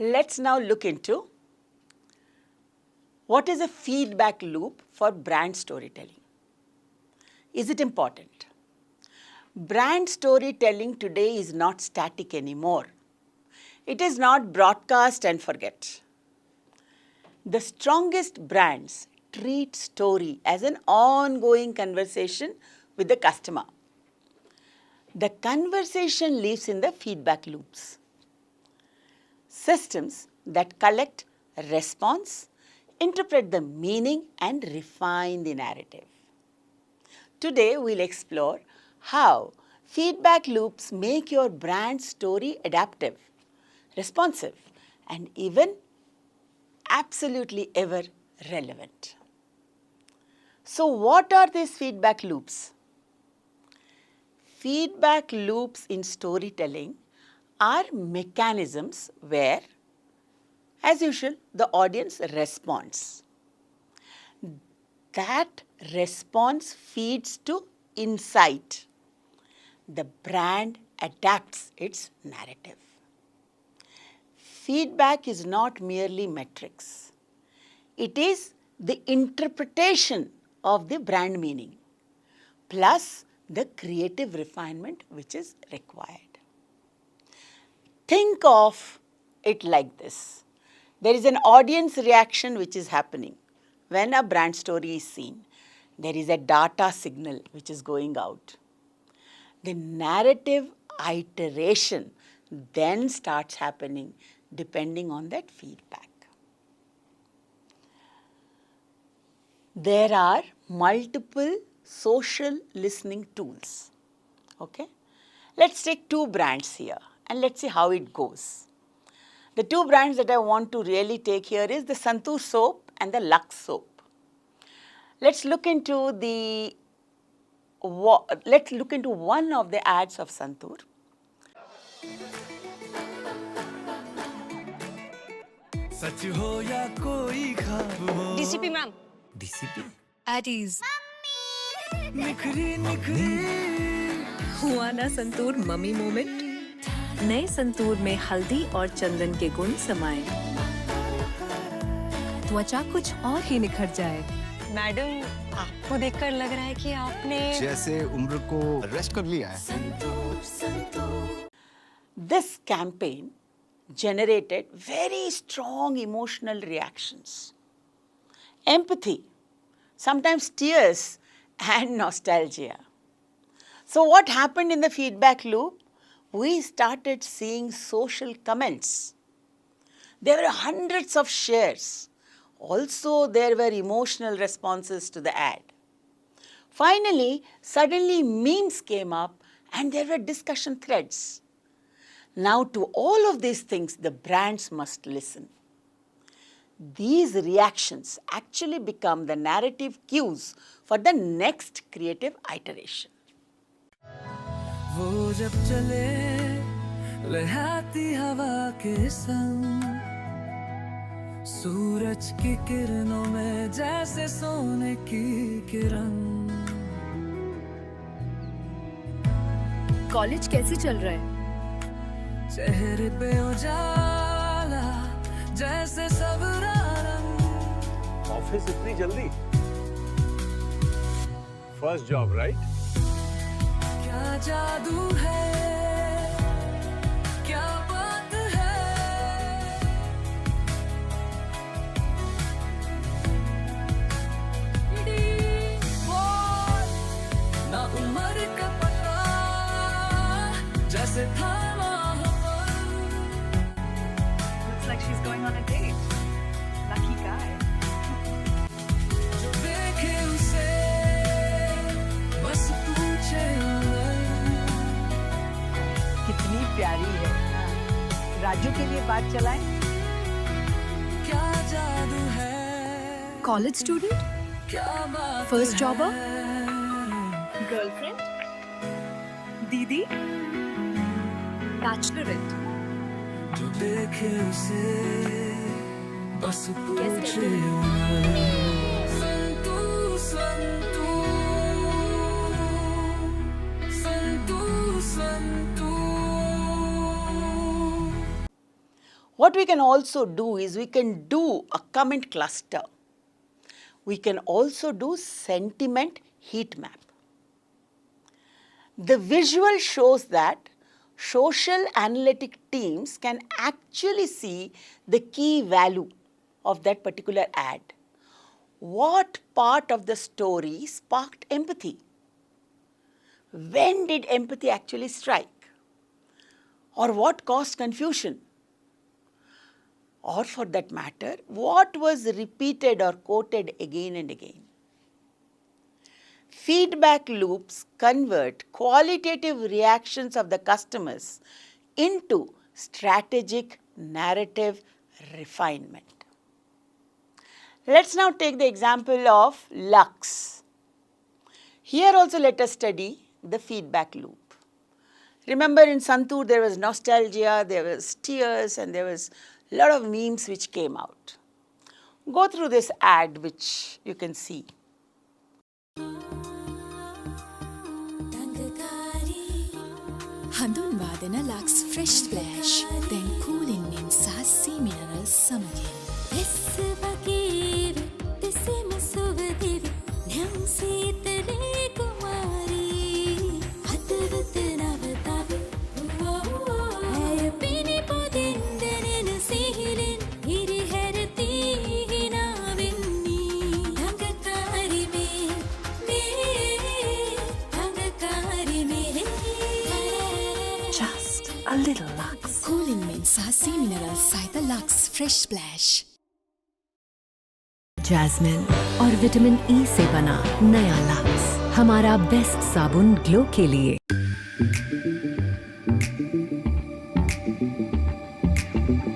Let's now look into what is a feedback loop for brand storytelling. Is it important? Brand storytelling today is not static anymore. It is not broadcast and forget. The strongest brands treat story as an ongoing conversation with the customer. The conversation lives in the feedback loops. Systems that collect response, interpret the meaning and refine the narrative. Today we'll explore how feedback loops make your brand story adaptive, responsive and even absolutely ever relevant. So what are these feedback loops? Feedback loops in storytelling are mechanisms where, as usual, the audience responds. That response feeds to insight. The brand adapts its narrative. Feedback is not merely metrics. It is the interpretation of the brand meaning plus the creative refinement which is required. Think of it like this. There is an audience reaction which is happening when a brand story is seen. There is a data signal which is going out. The narrative iteration then starts happening depending on that feedback. There are multiple social listening tools. Okay? Let's take two brands here and let's see how it goes. The two brands that I want to really take here is the Santoor soap and the Lux soap. Let's look into one of the ads of Santoor. DCP ma'am. DCP? At ease. हुआ ना santoor mummy moment. नए संतूर में हल्दी और चंदन के गुण समाये, त्वचा कुछ और ही निखर जाए। मैडम, आपको देखकर लग रहा है कि आपने जैसे उम्र को रेस्ट कर लिया है। This campaign generated very strong emotional reactions. Empathy, sometimes tears and nostalgia. So what happened in the feedback loop? We started seeing social comments. There were hundreds of shares. Also, there were emotional responses to the ad. Finally, suddenly memes came up and there were discussion threads. Now to all of these things, the brands must listen. These reactions actually become the narrative cues for the next creative iteration. वो जब चले लहराती हवा के संग, सूरज की किरणों में जैसे सोने की किरण। कॉलेज कैसे चल रहा है? चेहरे पे उजाला जैसे सबरा रंग। ऑफिस इतनी जल्दी? First job right? क्या जादू है, क्या बात है। ना उम्र का पता जैसे था। Looks like she's going on a date. Lucky guy. जो देखे उसे बस पूछे कितनी प्यारी है। राजू के लिए बात चलाएं? क्या जादू है, कॉलेज स्टूडेंट? क्या बात फर्स्ट है। जॉबर? गर्लफ्रेंड? दीदी? बैचलरेट? जो देखे उसे बस कैसे पूछे Santu Santu Santu Santu. What we can also do is we can do a comment cluster. We can also do sentiment heat map. The visual shows that social analytic teams can actually see the key value of that particular ad. What part of the story sparked empathy? When did empathy actually strike? Or what caused confusion? Or for that matter, what was repeated or quoted again and again? Feedback loops convert qualitative reactions of the customers into strategic narrative refinement. Let's now take the example of Lux. Here also let us study the feedback loop. Remember in Santoor there was nostalgia, there was tears, and there was a lot of memes which came out. Go through this ad which you can see. හඳුන්වා දෙන Lux fresh ස්ප්ලෑෂ් දැන් කූලින්ගෙන් සහ සී minerals සමගින් වෙස්ස වගේ දෙසෙම සුවදිවි නැම් සීතලේ කුමාරී හදවත නවතවි ඇය පිණි පොදින් දැනෙන සිහිරින් හිරිහැරති හිනාවෙන්නී ළඟකාරි මේ ළඟකාරි මේ Just a little Lux. Cooling mint සහ sea minerals සහිත Lux Fresh Splash. जैस्मिन और विटामिन ई से बना नया लक्स हमारा बेस्ट साबुन ग्लो के लिए।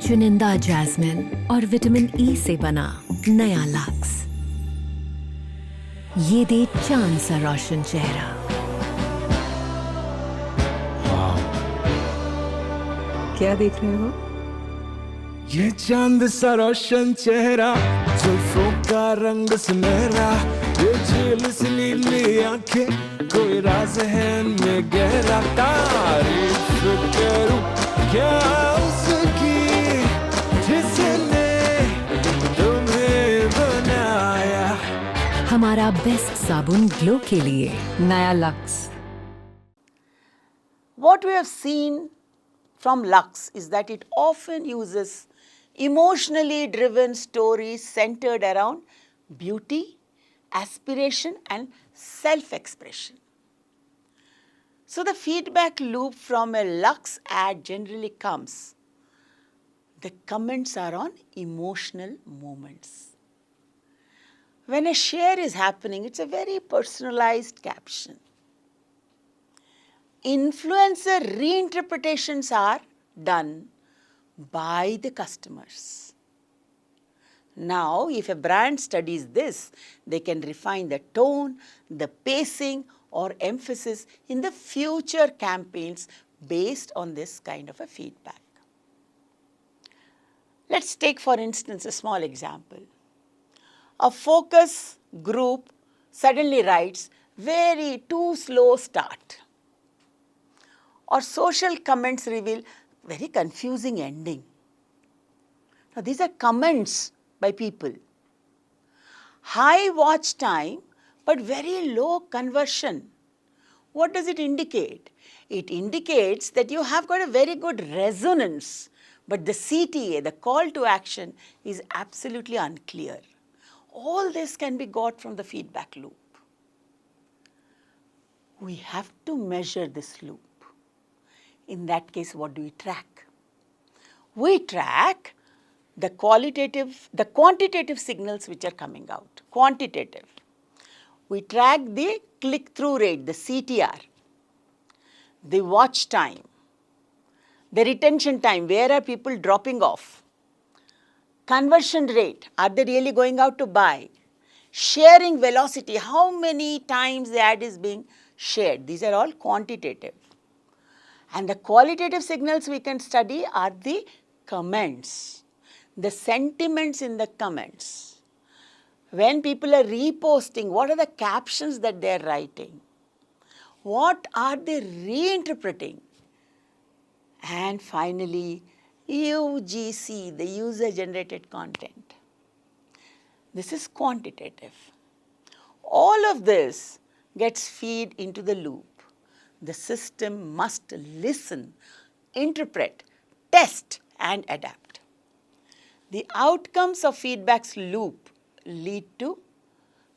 चुनिंदा जैस्मिन और विटामिन ई से बना नया लक्स, ये दे चांद सा रोशन चेहरा। क्या देख रहे हो? ये चांद सा रोशन चेहरा, जुल्फों का रंग सुनहरा, ये झील सी नीली आंखें, कोई राज है इनमें गहरा। तारीफ करूं क्या उसकी जिसने तुम्हें बनाया। हमारा बेस्ट साबुन ग्लो के लिए नया lux. What we have seen from Lux is that it often uses emotionally driven stories centered around beauty, aspiration, and self-expression. So the feedback loop from a Lux ad generally comes. The comments are on emotional moments. When a share is happening, it's a very personalized caption. Influencer reinterpretations are done by the customers. Now, if a brand studies this, they can refine the tone, the pacing, or emphasis in the future campaigns based on this kind of a feedback. Let's take, for instance, a small example. A focus group suddenly writes, "Very too slow start." Or social comments reveal very confusing ending. Now these are comments by people. High watch time but very low conversion. What does it indicate? It indicates that you have got a very good resonance, but the CTA, the call to action, is absolutely unclear. All this can be got from the feedback loop. We have to measure this loop. In that case, what do we track? We track the quantitative signals which are coming out. Quantitative. We track the click-through rate, the CTR, the watch time, the retention time, where are people dropping off, conversion rate, are they really going out to buy, sharing velocity, how many times the ad is being shared. These are all quantitative. And the qualitative signals we can study are the comments, the sentiments in the comments. When people are reposting, what are the captions that they are writing? What are they reinterpreting? And finally, UGC, the user generated content. This is quantitative. All of this gets fed into the loop. The system must listen, interpret, test and adapt. The outcomes of feedback's loop lead to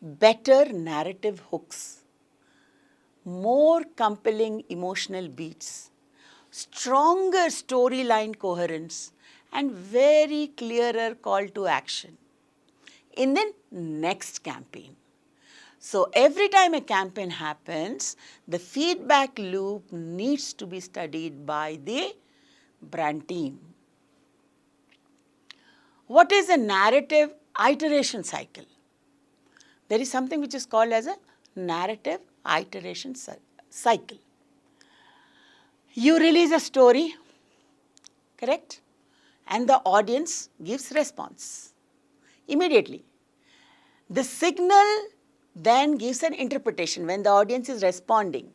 better narrative hooks, more compelling emotional beats, stronger storyline coherence and very clearer call to action in the next campaign. So every time a campaign happens, the feedback loop needs to be studied by the brand team. What is a narrative iteration cycle? There is something which is called as a narrative iteration cycle. You release a story, correct? And the audience gives response immediately. The signal then gives an interpretation when the audience is responding,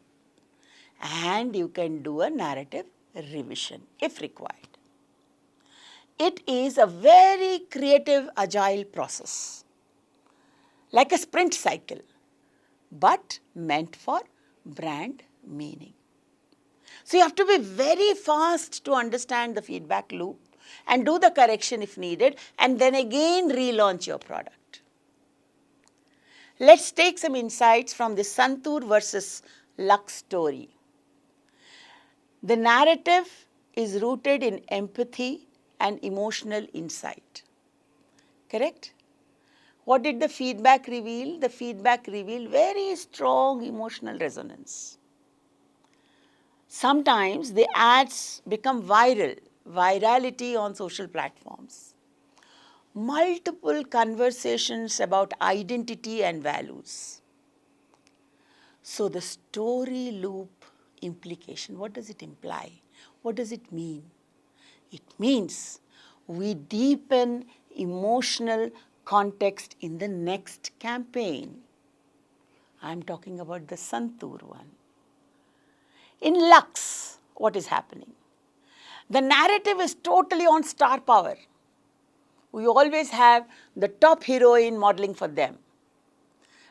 and you can do a narrative revision if required. It is a very creative, agile process, like a sprint cycle, but meant for brand meaning. So you have to be very fast to understand the feedback loop and do the correction if needed, and then again relaunch your product. Let's take some insights from the Santoor versus Lux story. The narrative is rooted in empathy and emotional insight. Correct? What did the feedback reveal? The feedback revealed very strong emotional resonance. Sometimes the ads become viral, virality on social platforms. Multiple conversations about identity and values. So the story loop implication, what does it imply? What does it mean? It means we deepen emotional context in the next campaign. I'm talking about the Santoor one. In Lux, what is happening? The narrative is totally on star power. We always have the top heroine modeling for them.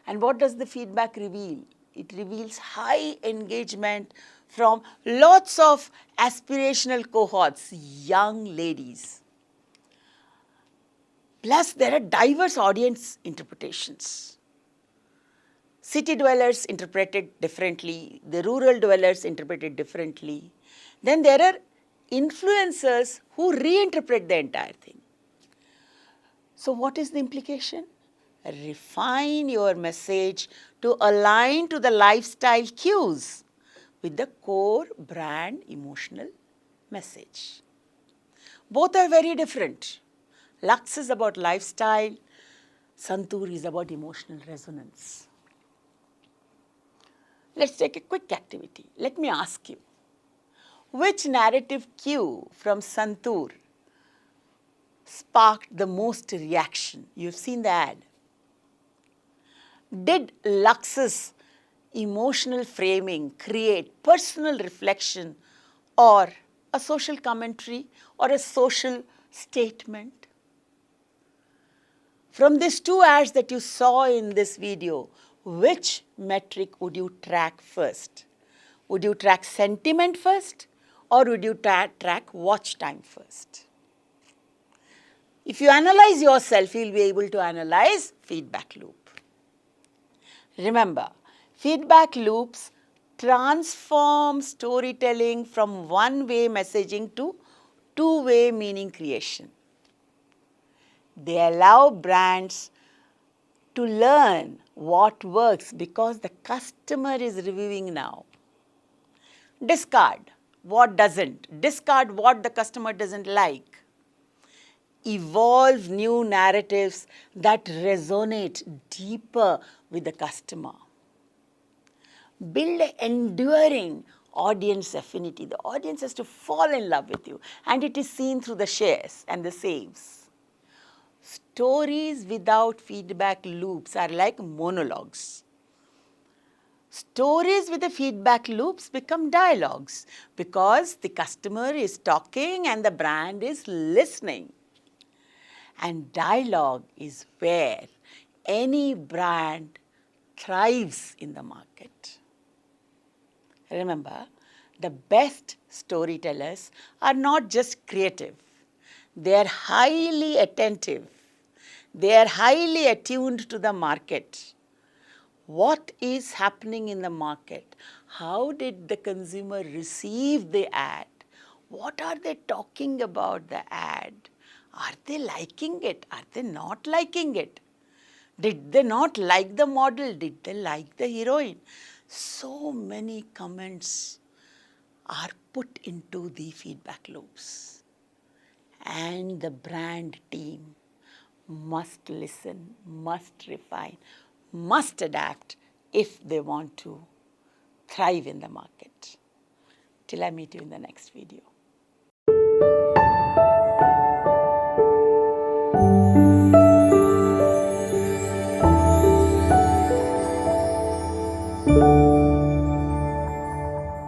And what does the feedback reveal? It reveals high engagement from lots of aspirational cohorts, young ladies. Plus, there are diverse audience interpretations. City dwellers interpreted differently, the rural dwellers interpreted differently. Then there are influencers who reinterpret the entire thing. So what is the implication? Refine your message to align to the lifestyle cues with the core brand emotional message. Both are very different. Lux is about lifestyle, Santoor is about emotional resonance. Let's take a quick activity. Let me ask you, which narrative cue from Santoor sparked the most reaction? You've seen the ad. Did Lux's emotional framing create personal reflection or a social commentary or a social statement? From these two ads that you saw in this video, which metric would you track first? Would you track sentiment first or would you track watch time first? If you analyze yourself, you'll be able to analyze feedback loop. Remember, feedback loops transform storytelling from one-way messaging to two-way meaning creation. They allow brands to learn what works because the customer is reviewing now. Discard what doesn't. Discard what the customer doesn't like. Evolve new narratives that resonate deeper with the customer. Build an enduring audience affinity. The audience has to fall in love with you, and it is seen through the shares and the saves. Stories without feedback loops are like monologues. Stories with the feedback loops become dialogues because the customer is talking and the brand is listening. And dialogue is where any brand thrives in the market. Remember, the best storytellers are not just creative, they are highly attentive, they are highly attuned to the market. What is happening in the market? How did the consumer receive the ad? What are they talking about the ad? Are they liking it? Are they not liking it? Did they not like the model? Did they like the heroine? So many comments are put into the feedback loops. And the brand team must listen, must refine, must adapt if they want to thrive in the market. Till I meet you in the next video.